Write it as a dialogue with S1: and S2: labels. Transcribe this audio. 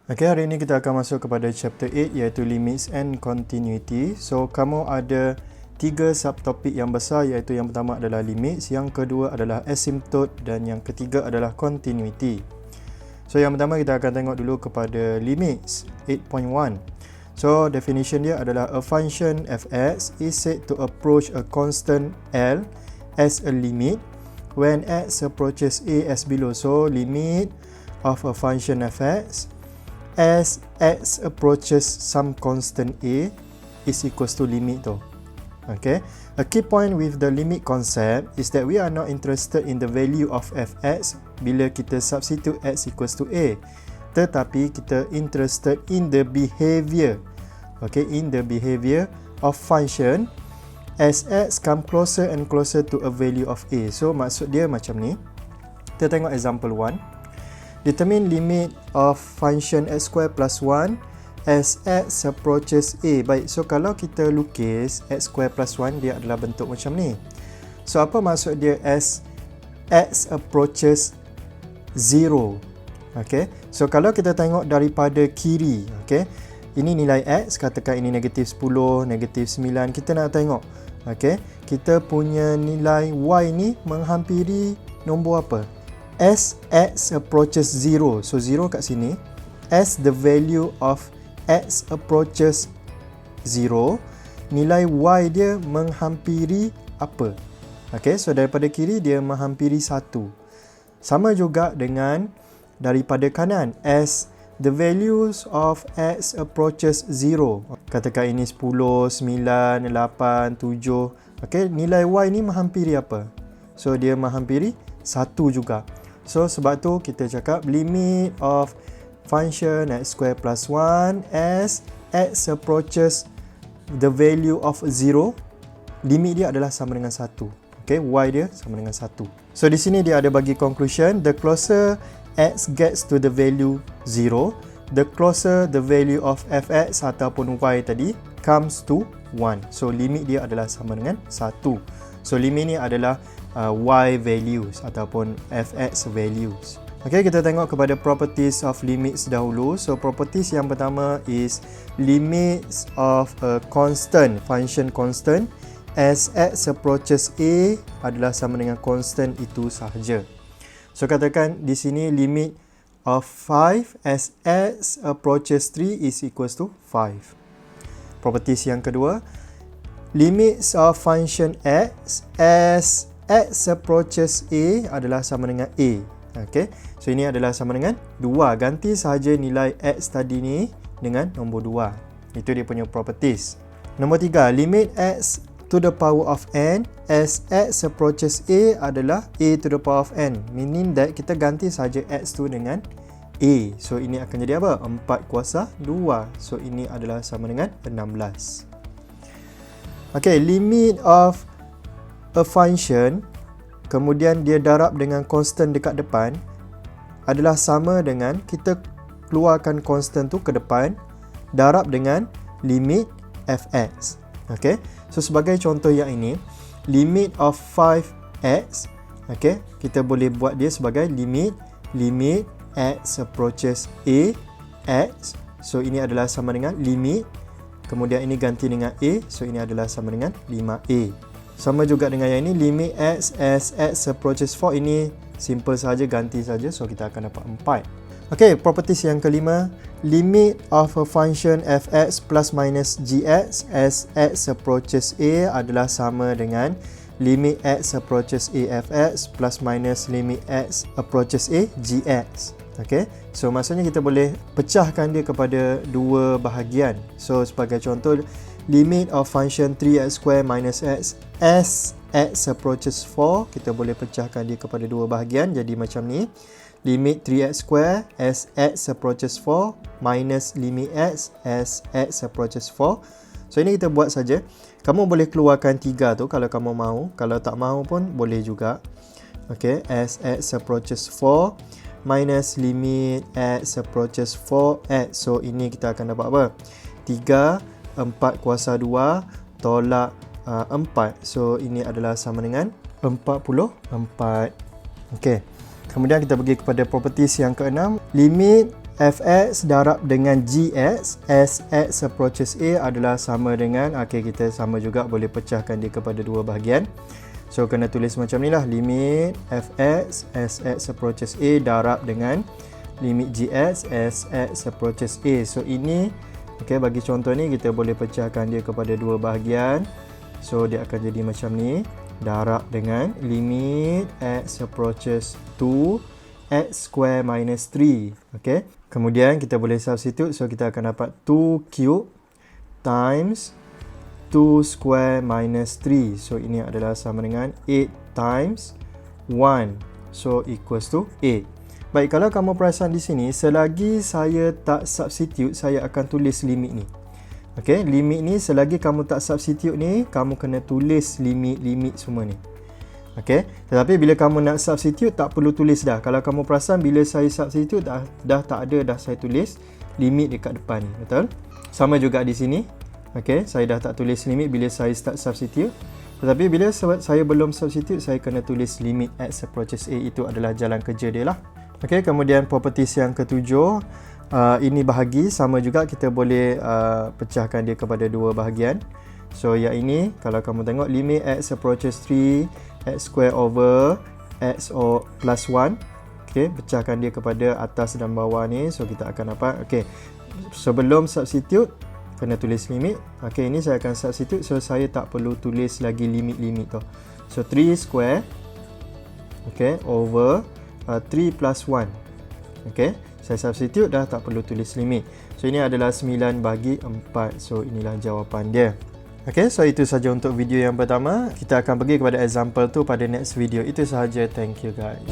S1: Okay, hari ini kita akan masuk kepada chapter 8 iaitu Limits and Continuity. So, kamu ada 3 subtopik yang besar iaitu yang pertama adalah limits, yang kedua adalah asymptote dan yang ketiga adalah continuity. So, yang pertama kita akan tengok dulu kepada limits 8.1. So, definition dia adalah a function fx is said to approach a constant L as a limit when x approaches a as below. So, limit of a function fx as x approaches some constant a is equals to limit tu. Okay. A key point with the limit concept is that we are not interested in the value of fx bila kita substitute x equals to a. Tetapi kita interested in the behavior. Okay, in the behavior of function as x come closer and closer to a value of a. So maksud dia macam ni. Kita tengok example 1. Determine limit of function x square plus 1 as x approaches a. Baik, so kalau kita lukis x square plus 1 dia adalah bentuk macam ni. So apa maksud dia as x approaches 0? Okay, so kalau kita tengok daripada kiri, okay, ini nilai x, katakan ini negatif 10, negatif 9, kita nak tengok, okay, kita punya nilai y ni menghampiri nombor apa? As x approaches 0, so 0 kat sini, as the value of x approaches 0, nilai y dia menghampiri apa? Okay, so daripada kiri dia menghampiri 1. Sama juga dengan daripada kanan, as the values of x approaches 0. Katakan ini 10, 9, 8, 7. Okay, nilai y ni menghampiri apa? So dia menghampiri 1 juga. So sebab tu kita cakap limit of function x square plus 1 as x approaches the value of 0, limit dia adalah sama dengan 1. Okay, y dia sama dengan 1. So di sini dia ada bagi conclusion, the closer x gets to the value 0, the closer the value of fx ataupun y tadi comes to 1. So limit dia adalah sama dengan 1. So limit ni adalah y values ataupun fx values. Okay, kita tengok kepada properties of limits dahulu. So properties yang pertama is limits of a constant, function constant as x approaches a adalah sama dengan constant itu sahaja. So katakan di sini limit of 5 as x approaches 3 is equals to 5. Properties yang kedua, limits of function x as x approaches a adalah sama dengan a. Okay, so ini adalah sama dengan 2. Ganti sahaja nilai x tadi ni dengan nombor 2. Itu dia punya properties. Nombor 3, limit x to the power of n as x approaches a adalah a to the power of n. Meaning that kita ganti sahaja x tu dengan a. So ini akan jadi apa? 4 kuasa 2. So ini adalah sama dengan 16. Okay, limit of a function kemudian dia darab dengan constant dekat depan adalah sama dengan kita keluarkan constant tu ke depan darab dengan limit fx. Okay, so sebagai contoh yang ini, limit of 5x, okay, kita boleh buat dia sebagai limit x approaches a x. So ini adalah sama dengan limit, kemudian ini ganti dengan a, so ini adalah sama dengan 5a. Sama juga dengan yang ini, limit x as x approaches 4, ini simple saja, ganti saja, so kita akan dapat 4. Okay, properties yang kelima, limit of a function fx plus minus gx as x approaches a adalah sama dengan limit x approaches a fx plus minus limit x approaches a gx. Okay, so maksudnya kita boleh pecahkan dia kepada dua bahagian. So sebagai contoh, limit of function 3x square minus x as x approaches 4, kita boleh pecahkan dia kepada dua bahagian jadi macam ni, limit 3x square as x approaches 4 minus limit x as x approaches 4. So ini kita buat saja. Kamu boleh keluarkan 3 tu kalau kamu mahu, kalau tak mahu pun boleh juga. Okay, as x approaches 4 minus limit x approaches 4x. So ini kita akan dapat apa? 3, 4 kuasa 2 tolak 4. So ini adalah sama dengan 44. Okay, kemudian kita pergi kepada properties yang keenam, limit fx darab dengan gx as x approaches a adalah sama dengan, kita sama juga boleh pecahkan dia kepada dua bahagian. So kena tulis macam ni lah, limit fx as x approaches a darab dengan limit gx as x approaches a. So ini bagi contoh ni kita boleh pecahkan dia kepada dua bahagian. So dia akan jadi macam ni, darab dengan limit x approaches to x square minus 3. Kemudian kita boleh substitute. So kita akan dapat 2 cube times 2 square minus 3. So ini adalah sama dengan 8 times 1. So equals to 8. Baik, kalau kamu perasan di sini, selagi saya tak substitute, saya akan tulis limit ni. Limit ni selagi kamu tak substitute ni, kamu kena tulis limit semua ni. Tetapi bila kamu nak substitute, tak perlu tulis dah. Kalau kamu perasan, bila saya substitute dah tak ada dah saya tulis limit dekat depan ni, betul? Sama juga di sini. Saya dah tak tulis limit bila saya start substitute. Tetapi bila saya belum substitute, saya kena tulis limit x approaches a. Itu adalah jalan kerja dia lah. Kemudian properties yang ketujuh, ini bahagi, sama juga kita boleh pecahkan dia kepada dua bahagian. So yang ini, kalau kamu tengok limit x approaches 3 x square over x plus 1, pecahkan dia kepada atas dan bawah ni. So kita akan dapat, sebelum substitute kena tulis limit. Ini saya akan substitute, so saya tak perlu tulis lagi limit tu. So 3 square over 3 plus 1. Saya substitute, dah tak perlu tulis limit. So ini adalah 9 bagi 4. So inilah jawapan dia. So itu saja untuk video yang pertama. Kita akan pergi kepada example tu pada next video. Itu sahaja. Thank you guys.